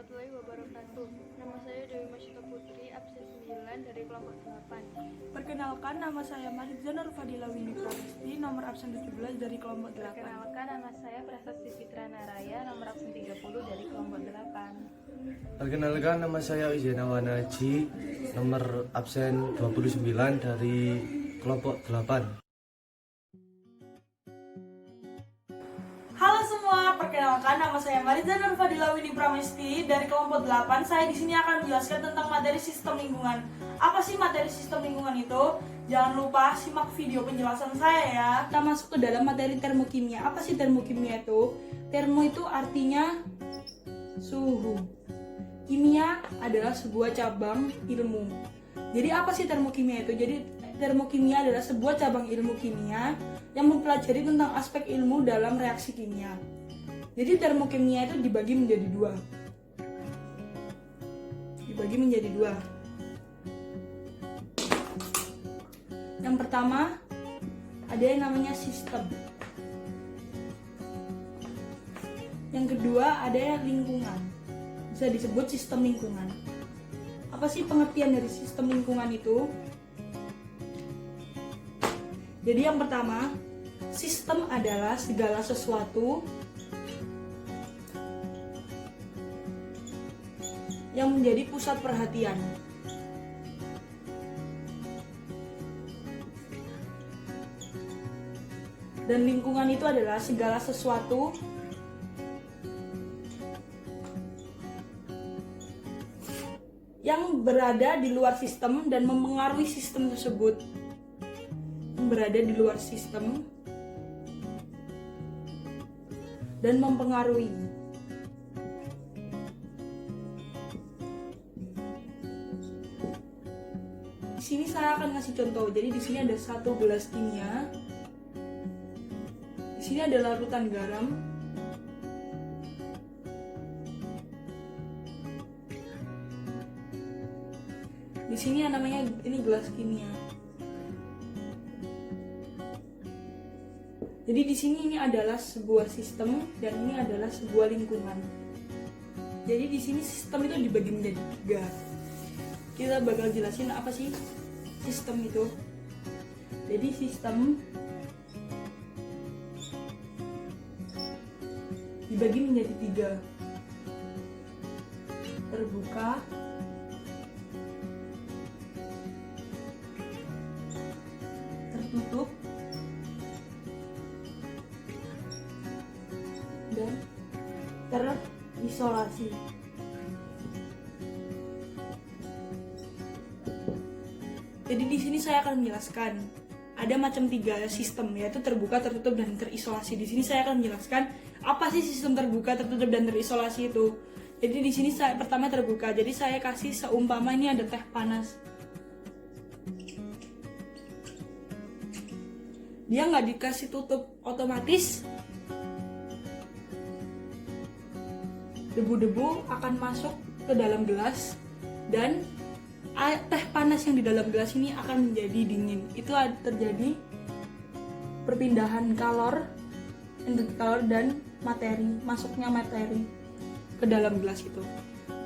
warahmatullahi wabarakatuh. Nama saya Dewi Masyita Putri, absen 9 dari kelompok 8. Perkenalkan, nama saya Marizan Fadila Windy Pramesti, nomor absen 17 dari kelompok 8. Perkenalkan, nama saya Prasasti Fitra Naraya, nomor absen 30 dari kelompok 8. Perkenalkan, nama saya Izena Wanaji, nomor absen 29 dari kelompok 8. Halo semua, perkenalkan nama saya Marizan Fadila Windy Pramesti dari kelompok 8. Saya di sini akan menjelaskan tentang materi sistem lingkungan. Apa sih materi sistem lingkungan itu? Jangan lupa simak video penjelasan saya ya. Kita masuk ke dalam materi termokimia. Apa sih termokimia itu? Termo itu artinya suhu. Kimia adalah sebuah cabang ilmu. Jadi apa sih termokimia itu? Jadi termokimia adalah sebuah cabang ilmu kimia yang mempelajari tentang aspek ilmu dalam reaksi kimia. Jadi termokimia itu dibagi menjadi dua. Yang pertama, ada yang namanya sistem. Yang kedua, ada yang lingkungan. Bisa disebut sistem lingkungan. Apa sih pengertian dari sistem lingkungan itu? Jadi yang pertama, sistem adalah segala sesuatu yang menjadi pusat perhatian. Dan lingkungan itu adalah segala sesuatu yang berada di luar sistem dan mempengaruhi sistem tersebut. Berada di luar sistem dan mempengaruhi. Di sini saya akan ngasih contoh. Jadi di sini ada satu gelas kimia. Di sini ada larutan garam. Di sini yang namanya ini gelas kimia. Jadi di sini ini adalah sebuah sistem dan ini adalah sebuah lingkungan. Jadi di sini sistem itu dibagi menjadi 3. Kita bakal jelasin apa sih sistem itu. Jadi sistem dibagi menjadi 3. Terbuka, tertutup, dan terisolasi. Jadi di sini saya akan menjelaskan ada macam 3 sistem, yaitu terbuka, tertutup, dan terisolasi. Di sini saya akan menjelaskan apa sih sistem terbuka, tertutup, dan terisolasi itu. Jadi di sini saya pertama terbuka. Jadi saya kasih seumpama ini ada teh panas. Dia nggak dikasih tutup, otomatis debu-debu akan masuk ke dalam gelas dan teh panas yang di dalam gelas ini akan menjadi dingin. Itu terjadi perpindahan kalor dan materi, masuknya materi ke dalam gelas itu.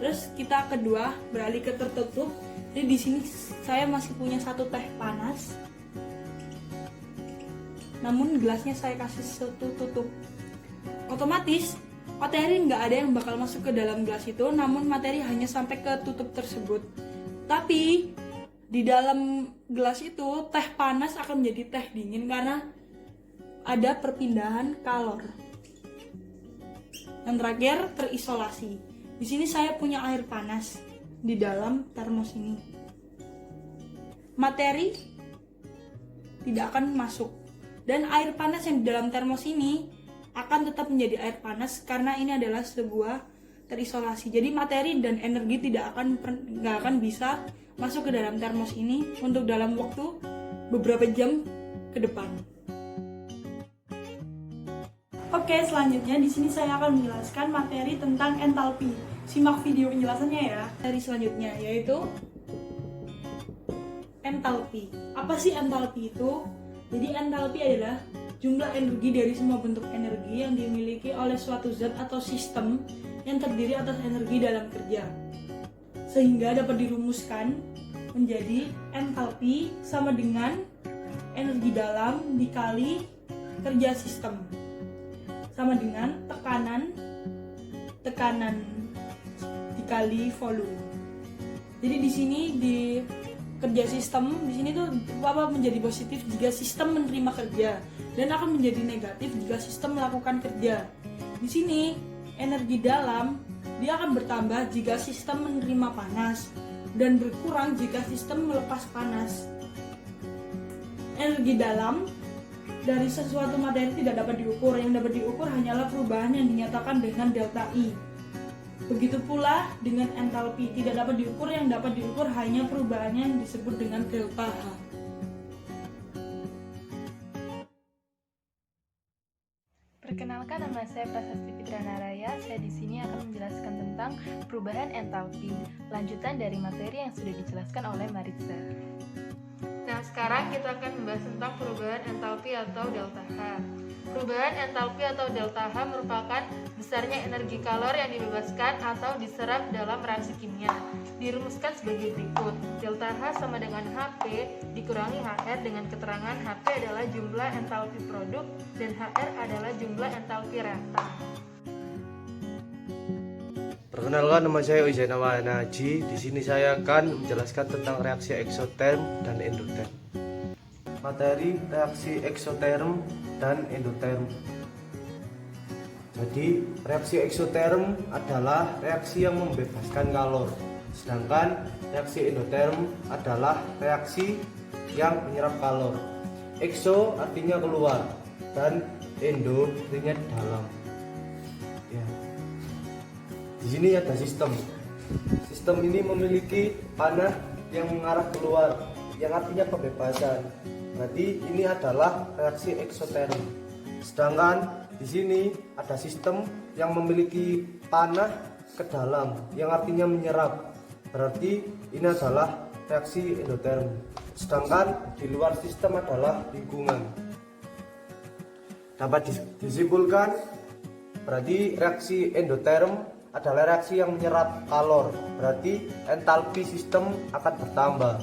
Terus kita kedua beralih ke tertutup. Jadi di sini saya masih punya satu teh panas. Namun gelasnya saya kasih satu tutup. Otomatis materi nggak ada yang bakal masuk ke dalam gelas itu, namun materi hanya sampai ke tutup tersebut. Tapi di dalam gelas itu teh panas akan menjadi teh dingin karena ada perpindahan kalor. Yang terakhir terisolasi. Di sini saya punya air panas di dalam termos ini. Materi tidak akan masuk dan air panas yang di dalam termos ini akan tetap menjadi air panas karena ini adalah sebuah terisolasi. Jadi materi dan energi nggak akan bisa masuk ke dalam termos ini untuk dalam waktu beberapa jam ke depan. Oke, selanjutnya di sini saya akan menjelaskan materi tentang entalpi. Simak video penjelasannya ya. Materi selanjutnya yaitu entalpi. Apa sih entalpi itu? Jadi entalpi adalah jumlah energi dari semua bentuk energi yang dimiliki oleh suatu zat atau sistem yang terdiri atas energi dalam kerja. Sehingga dapat dirumuskan menjadi entalpi sama dengan energi dalam dikali kerja sistem sama dengan tekanan dikali volume. Jadi di sini di kerja sistem di sini tuh menjadi positif jika sistem menerima kerja dan akan menjadi negatif jika sistem melakukan kerja. Di sini energi dalam dia akan bertambah jika sistem menerima panas dan berkurang jika sistem melepas panas. Energi dalam dari sesuatu materi tidak dapat diukur. Yang dapat diukur hanyalah perubahan yang dinyatakan dengan delta I. Begitu pula dengan entalpi, tidak dapat diukur. Yang dapat diukur hanya perubahannya yang disebut dengan delta H. Perkenalkan, nama saya Prasasti Fitranaraya. Saya di sini akan menjelaskan tentang perubahan entalpi, lanjutan dari materi yang sudah dijelaskan oleh Mariza. Nah, sekarang kita akan membahas tentang perubahan entalpi atau delta H. Perubahan entalpi atau delta H merupakan besarnya energi kalor yang dibebaskan atau diserap dalam reaksi kimia. Dirumuskan sebagai berikut. Delta H sama dengan HP dikurangi HR dengan keterangan HP adalah jumlah entalpi produk dan HR adalah jumlah entalpi reaktan. Perkenalkan, nama saya Uzainawa Naji. Di sini saya akan menjelaskan tentang reaksi eksoterm dan endoterm. Materi reaksi eksoterm dan endoterm. Jadi, reaksi eksoterm adalah reaksi yang membebaskan kalor, sedangkan reaksi endoterm adalah reaksi yang menyerap kalor. Ekso artinya keluar dan endo artinya dalam. Ya. Di sini ada sistem. Sistem ini memiliki panah yang mengarah keluar, yang artinya pembebasan. Berarti ini adalah reaksi eksoterm. Sedangkan di sini ada sistem yang memiliki panah ke dalam, yang artinya menyerap. Berarti ini adalah reaksi endoterm. Sedangkan di luar sistem adalah lingkungan. Dapat disimpulkan, berarti reaksi endoterm adalah reaksi yang menyerap kalor. Berarti entalpi sistem akan bertambah.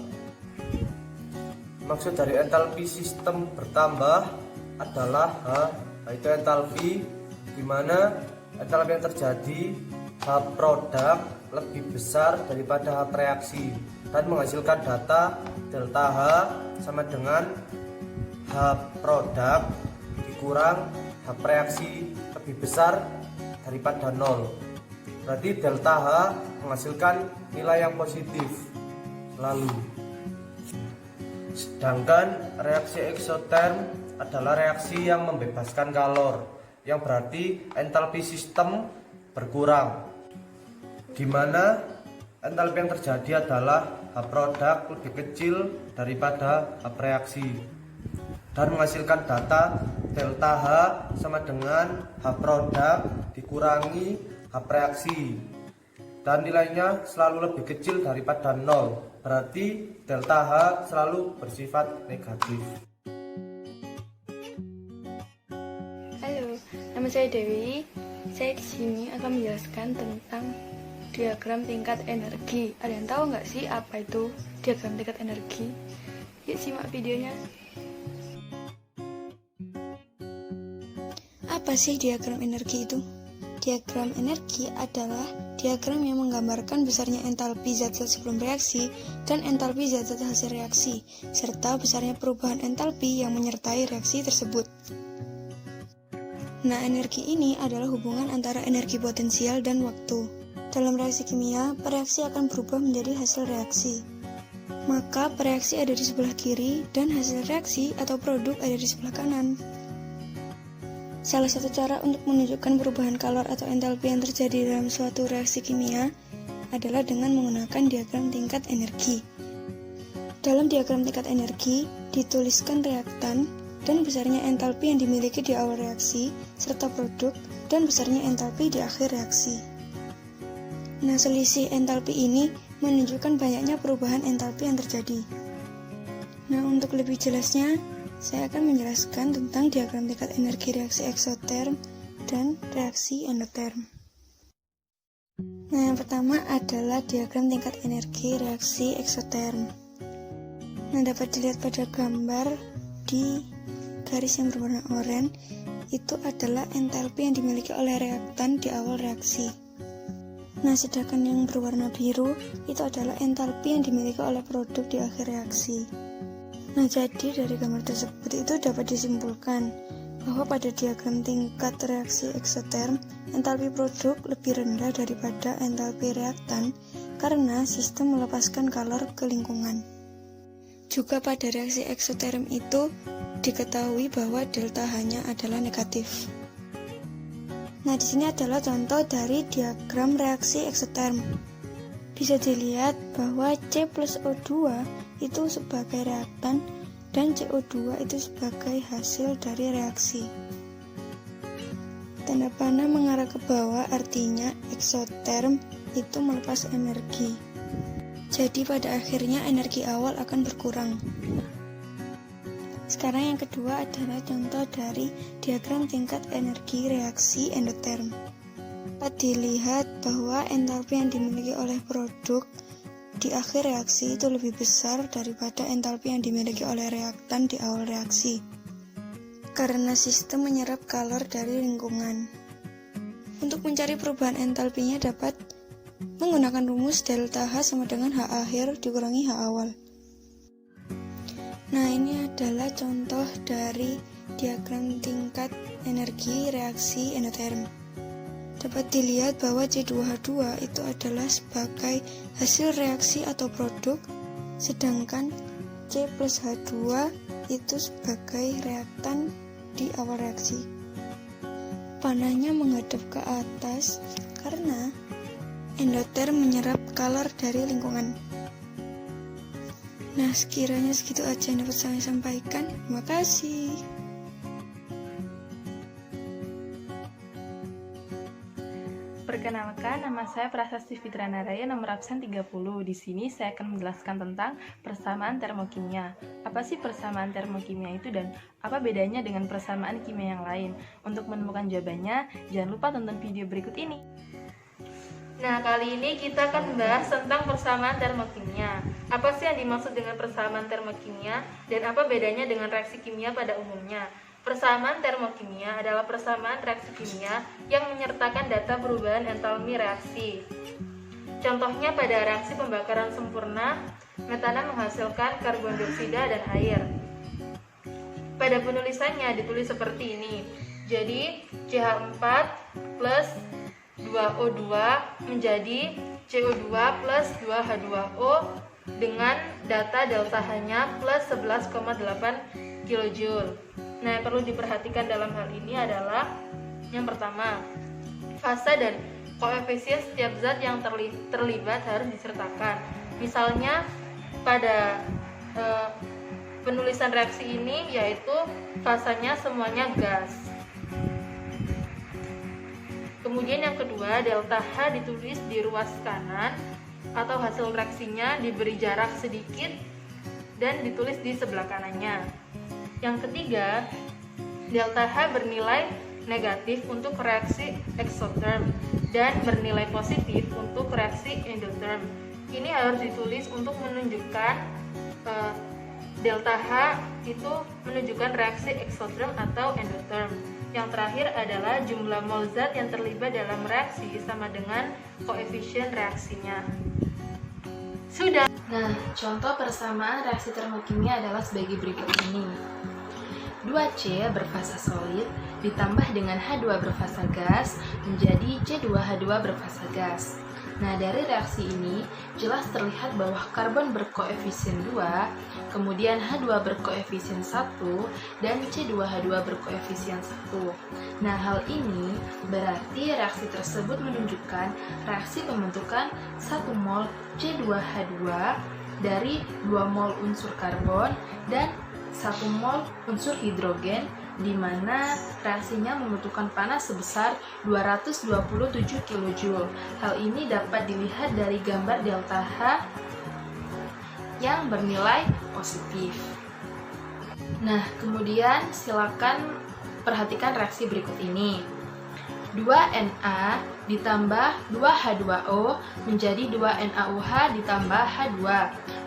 Maksud dari entalpi sistem bertambah adalah yaitu entalpi di mana entalpi yang terjadi H produk lebih besar daripada H reaksi dan menghasilkan data delta H sama dengan H produk dikurang H reaksi lebih besar daripada 0. Berarti delta H menghasilkan nilai yang positif selalu. Sedangkan reaksi eksoterm adalah reaksi yang membebaskan kalor, yang berarti entalpi sistem berkurang, di mana entalpi yang terjadi adalah H produk lebih kecil daripada H reaksi dan menghasilkan data delta H sama dengan H produk dikurangi H reaksi dan nilainya selalu lebih kecil daripada 0. Berarti delta H selalu bersifat negatif. Halo, nama saya Dewi. Saya di sini akan menjelaskan tentang diagram tingkat energi. Ada yang tahu nggak sih apa itu diagram tingkat energi? Yuk simak videonya. Apa sih diagram energi itu? Diagram energi adalah diagram yang menggambarkan besarnya entalpi zat-zat sebelum reaksi dan entalpi zat-zat hasil reaksi, serta besarnya perubahan entalpi yang menyertai reaksi tersebut. Nah, energi ini adalah hubungan antara energi potensial dan waktu. Dalam reaksi kimia, reaksi akan berubah menjadi hasil reaksi. Maka, reaksi ada di sebelah kiri dan hasil reaksi atau produk ada di sebelah kanan. Salah satu cara untuk menunjukkan perubahan kalor atau entalpi yang terjadi dalam suatu reaksi kimia adalah dengan menggunakan diagram tingkat energi. Dalam diagram tingkat energi, dituliskan reaktan dan besarnya entalpi yang dimiliki di awal reaksi, serta produk dan besarnya entalpi di akhir reaksi. Nah, selisih entalpi ini menunjukkan banyaknya perubahan entalpi yang terjadi. Nah, untuk lebih jelasnya, saya akan menjelaskan tentang diagram tingkat energi reaksi eksoterm dan reaksi endoterm. Nah, yang pertama adalah diagram tingkat energi reaksi eksoterm. Nah, dapat dilihat pada gambar di garis yang berwarna oranye, itu adalah entalpi yang dimiliki oleh reaktan di awal reaksi. Nah, sedangkan yang berwarna biru itu adalah entalpi yang dimiliki oleh produk di akhir reaksi. Nah, jadi dari gambar tersebut itu dapat disimpulkan bahwa pada diagram tingkat reaksi eksoterm, entalpi produk lebih rendah daripada entalpi reaktan karena sistem melepaskan kalor ke lingkungan. Juga pada reaksi eksoterm itu diketahui bahwa delta H-nya adalah negatif. Nah, di sini adalah contoh dari diagram reaksi eksoterm. Bisa dilihat bahwa C plus O2 itu sebagai reaktan dan CO2 itu sebagai hasil dari reaksi. Tanda panah mengarah ke bawah artinya eksoterm itu melepas energi. Jadi pada akhirnya energi awal akan berkurang. Sekarang yang kedua adalah contoh dari diagram tingkat energi reaksi endoterm. Dapat dilihat bahwa entalpi yang dimiliki oleh produk di akhir reaksi itu lebih besar daripada entalpi yang dimiliki oleh reaktan di awal reaksi, karena sistem menyerap kalor dari lingkungan. Untuk mencari perubahan entalpinya dapat menggunakan rumus delta H sama dengan H akhir dikurangi H awal. Nah, ini adalah contoh dari diagram tingkat energi reaksi endoterm. Dapat dilihat bahwa C2H2 itu adalah sebagai hasil reaksi atau produk, sedangkan C plus H2 itu sebagai reaktan di awal reaksi. Panahnya menghadap ke atas karena endoterm menyerap kalor dari lingkungan. Nah, sekiranya segitu aja yang dapat saya sampaikan. Terima kasih. Perkenalkan, nama saya Prasasti Fitra Naraya, nomor absen 30. Di sini saya akan menjelaskan tentang persamaan termokimia. Apa sih persamaan termokimia itu dan apa bedanya dengan persamaan kimia yang lain? Untuk menemukan jawabannya, jangan lupa tonton video berikut ini. Nah, kali ini kita akan membahas tentang persamaan termokimia. Apa sih yang dimaksud dengan persamaan termokimia dan apa bedanya dengan reaksi kimia pada umumnya? Persamaan termokimia adalah persamaan reaksi kimia yang menyertakan data perubahan entalpi reaksi. Contohnya pada reaksi pembakaran sempurna, metana menghasilkan karbon dioksida dan air. Pada penulisannya ditulis seperti ini. Jadi, CH4 plus 2O2 menjadi CO2 plus 2H2O dengan data delta H-nya plus 11,8 kJ. Nah, yang perlu diperhatikan dalam hal ini adalah yang pertama, fasa dan koefisien setiap zat yang terlibat harus disertakan. Misalnya pada penulisan reaksi ini yaitu fasanya semuanya gas. Kemudian yang kedua, delta H ditulis di ruas kanan atau hasil reaksinya diberi jarak sedikit dan ditulis di sebelah kanannya. Yang ketiga, delta H bernilai negatif untuk reaksi eksoterm dan bernilai positif untuk reaksi endotherm. Ini harus ditulis untuk menunjukkan delta H itu menunjukkan reaksi eksoterm atau endotherm. Yang terakhir adalah jumlah mol zat yang terlibat dalam reaksi sama dengan koefisien reaksinya. Sudah. Nah, contoh persamaan reaksi termokimia adalah sebagai berikut ini. 2C berfasa solid ditambah dengan H2 berfasa gas menjadi C2H2 berfasa gas. Nah, dari reaksi ini jelas terlihat bahwa karbon berkoefisien 2, kemudian H2 berkoefisien 1, dan C2H2 berkoefisien 1. Nah, hal ini berarti reaksi tersebut menunjukkan reaksi pembentukan 1 mol C2H2 dari 2 mol unsur karbon dan 1 mol unsur hidrogen, di mana reaksinya membutuhkan panas sebesar 227 kJ. Hal ini dapat dilihat dari gambar delta H yang bernilai positif. Nah, kemudian silakan perhatikan reaksi berikut ini. 2Na ditambah 2H2O menjadi 2NaOH ditambah H2.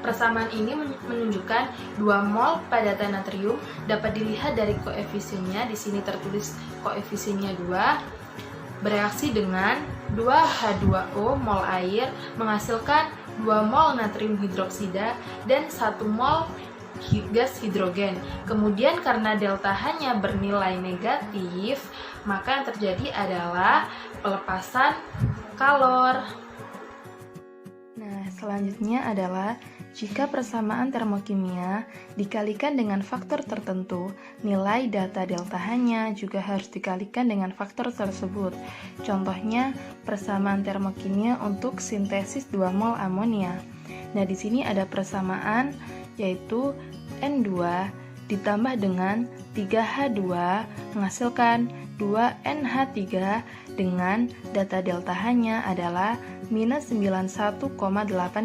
Persamaan ini menunjukkan 2 mol padatan natrium dapat dilihat dari koefisiennya. Di sini tertulis koefisiennya 2. Bereaksi dengan 2H2O mol air menghasilkan 2 mol natrium hidroksida dan 1 mol gas hidrogen. Kemudian karena delta H-nya bernilai negatif, maka yang terjadi adalah pelepasan kalor. Nah, selanjutnya adalah jika persamaan termokimia dikalikan dengan faktor tertentu, nilai data delta H-nya juga harus dikalikan dengan faktor tersebut. Contohnya, persamaan termokimia untuk sintesis 2 mol amonia. Nah, di sini ada persamaan yaitu N2 ditambah dengan 3H2 menghasilkan 2NH3 dengan data delta H-nya adalah minus 91,8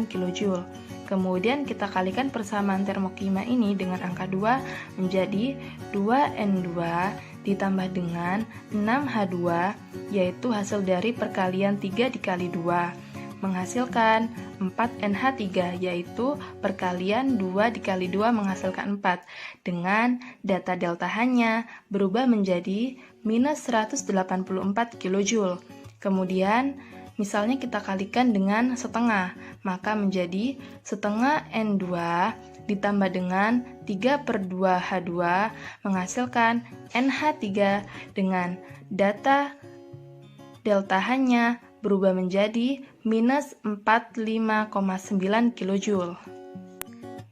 kJ. Kemudian kita kalikan persamaan termokimia ini dengan angka 2 menjadi 2N2 ditambah dengan 6H2 yaitu hasil dari perkalian 3 dikali 2 menghasilkan 4NH3 yaitu perkalian 2 dikali 2 menghasilkan 4 dengan data delta H-nya berubah menjadi minus 184 kJ. Kemudian misalnya kita kalikan dengan setengah, maka menjadi setengah N2 ditambah dengan 3/2H2 menghasilkan NH3 dengan data delta H-nya berubah menjadi minus 45,9 kJ.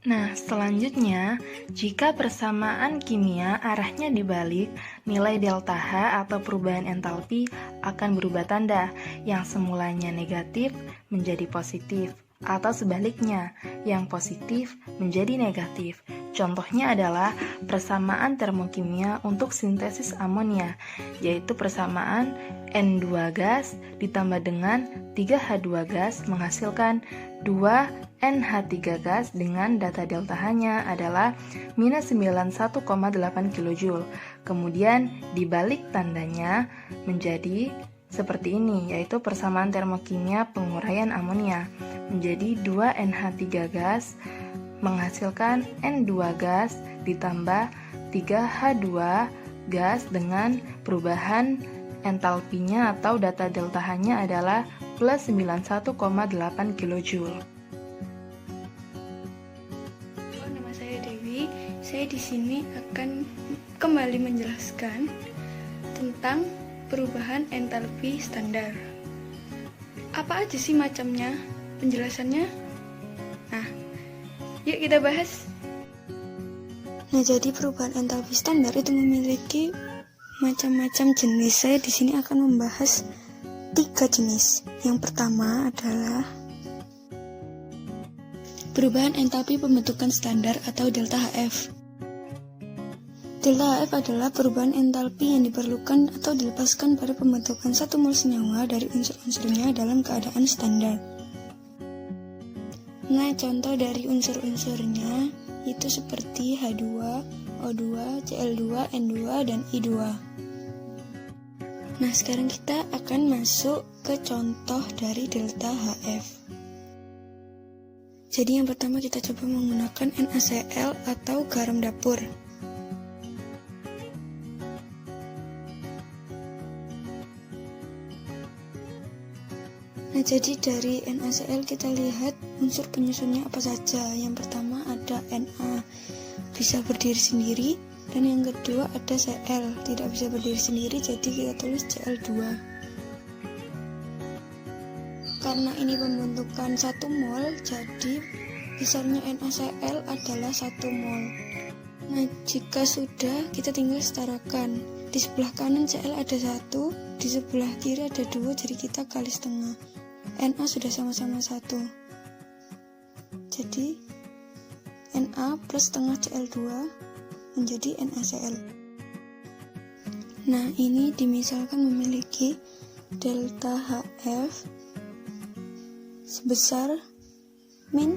Nah, selanjutnya, jika persamaan kimia arahnya dibalik, nilai delta H atau perubahan entalpi akan berubah tanda, yang semulanya negatif menjadi positif, atau sebaliknya, yang positif menjadi negatif. Contohnya adalah persamaan termokimia untuk sintesis amonia, yaitu persamaan N2 gas ditambah dengan 3H2 gas menghasilkan 2NH3 gas dengan data delta H-nya adalah minus 91,8 kJ. Kemudian dibalik tandanya menjadi seperti ini, yaitu persamaan termokimia penguraian amonia menjadi 2NH3 gas menghasilkan N2 gas ditambah 3H2 gas dengan perubahan entalpinya atau data delta H-nya adalah plus 91,8 kJ. Nama saya Dewi. Saya di sini akan kembali menjelaskan tentang perubahan entalpi standar. Apa aja sih macamnya? Penjelasannya? Nah, yuk kita bahas. Nah, jadi perubahan entalpi standar itu memiliki macam-macam jenis. Saya di sini akan membahas 3 jenis. Yang pertama adalah perubahan entalpi pembentukan standar atau delta HF. Delta HF adalah perubahan entalpi yang diperlukan atau dilepaskan pada pembentukan 1 mol senyawa dari unsur-unsurnya dalam keadaan standar. Nah, contoh dari unsur-unsurnya itu seperti H2, O2, Cl2, N2, dan I2. Nah, sekarang kita akan masuk ke contoh dari delta HF. Jadi yang pertama kita coba menggunakan NaCl atau garam dapur. Nah, jadi dari NaCl kita lihat unsur penyusunnya apa saja. Yang pertama ada Na, bisa berdiri sendiri, dan yang kedua ada Cl, tidak bisa berdiri sendiri, jadi kita tulis Cl2. Karena ini pembentukan 1 mol, jadi besarnya NaCl adalah 1 mol. Nah, jika sudah, kita tinggal setarakan. Di sebelah kanan Cl ada 1, di sebelah kiri ada 2, jadi kita kali setengah. Na sudah sama-sama 1. Jadi Na plus setengah Cl2 menjadi NaCl. Nah, ini dimisalkan memiliki delta HF sebesar min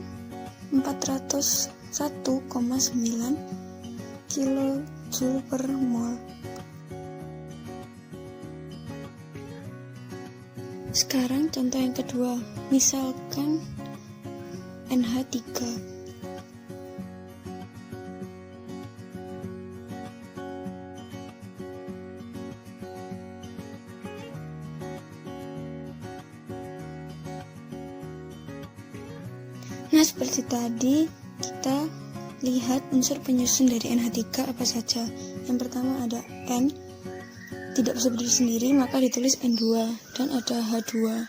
401,9 kJ per mol. Sekarang contoh yang kedua, misalkan NH3. Nah, seperti tadi, kita lihat unsur penyusun dari NH3 apa saja. Yang pertama ada N, tidak bisa berdiri sendiri, maka ditulis N2, dan ada H2.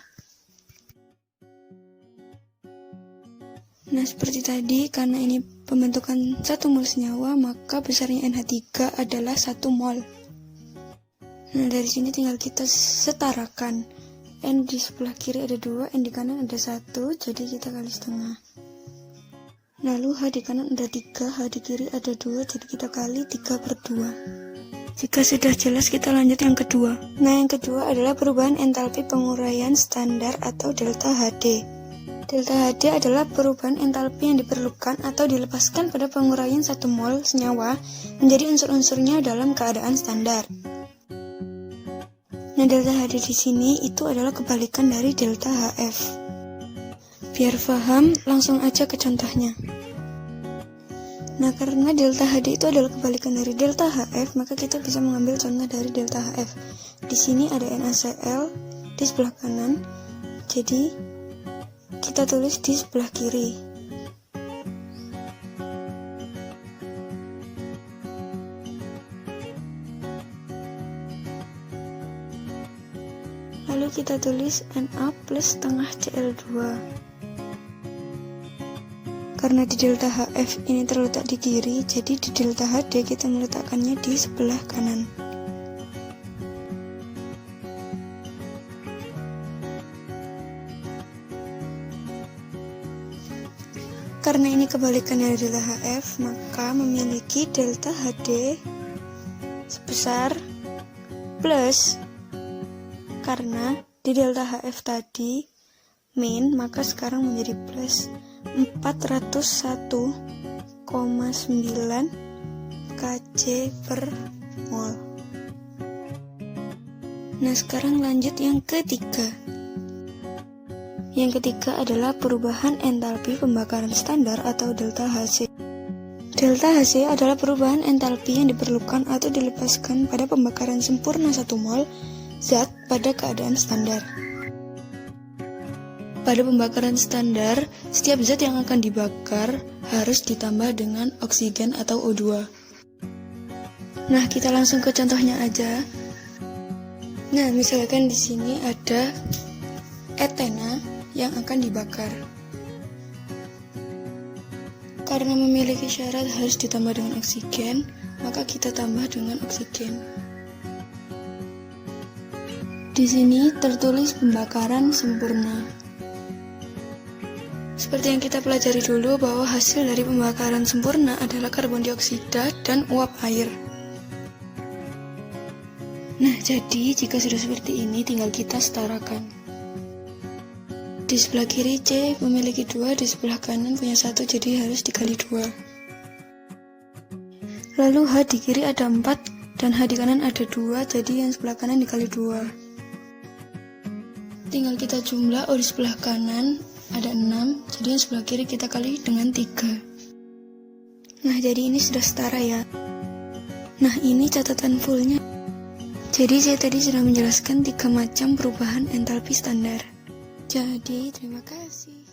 Nah, seperti tadi, karena ini pembentukan 1 mol senyawa, maka besarnya NH3 adalah 1 mol. Nah, dari sini tinggal kita setarakan. N di sebelah kiri ada 2, N di kanan ada 1, jadi kita kali setengah. Lalu H di kanan ada 3, H di kiri ada 2, jadi kita kali 3/2. Jika sudah jelas, kita lanjut yang kedua. Nah, yang kedua adalah perubahan entalpi penguraian standar atau delta HD. Delta HD adalah perubahan entalpi yang diperlukan atau dilepaskan pada penguraian 1 mol senyawa menjadi unsur-unsurnya dalam keadaan standar. Nah, delta HD di sini itu adalah kebalikan dari delta HF. Biar paham, langsung aja ke contohnya. Nah, karena delta HD itu adalah kebalikan dari delta HF, maka kita bisa mengambil contoh dari delta HF. Di sini ada NaCl di sebelah kanan, jadi kita tulis di sebelah kiri. Lalu kita tulis Na plus setengah Cl2. Karena di delta HF ini terletak di kiri, jadi di delta HD kita meletakkannya di sebelah kanan. Karena ini kebalikan dari delta HF, maka memiliki delta HD sebesar plus, karena di delta HF tadi min, maka sekarang menjadi plus 401,9 Kj per mol. Nah, sekarang lanjut yang ketiga. Yang ketiga adalah perubahan entalpi pembakaran standar atau delta Hc. Delta Hc adalah perubahan entalpi yang diperlukan atau dilepaskan pada pembakaran sempurna 1 mol zat pada keadaan standar. Pada pembakaran standar, setiap zat yang akan dibakar harus ditambah dengan oksigen atau O2. Nah, kita langsung ke contohnya aja. Nah, misalkan di sini ada etena yang akan dibakar. Karena memiliki syarat harus ditambah dengan oksigen, maka kita tambah dengan oksigen. Di sini tertulis pembakaran sempurna. Seperti yang kita pelajari dulu bahwa hasil dari pembakaran sempurna adalah karbon dioksida dan uap air. Nah, jadi jika sudah seperti ini tinggal kita setarakan. Di sebelah kiri C memiliki 2, di sebelah kanan punya 1, jadi harus dikali 2. Lalu H di kiri ada 4 dan H di kanan ada 2, jadi yang sebelah kanan dikali 2. Tinggal kita jumlah, di sebelah kanan ada 6, jadi yang sebelah kiri kita kali dengan 3. Nah, jadi ini sudah setara ya. Nah, ini catatan fullnya. Jadi saya tadi sudah menjelaskan 3 macam perubahan entalpi standar. Jadi, terima kasih.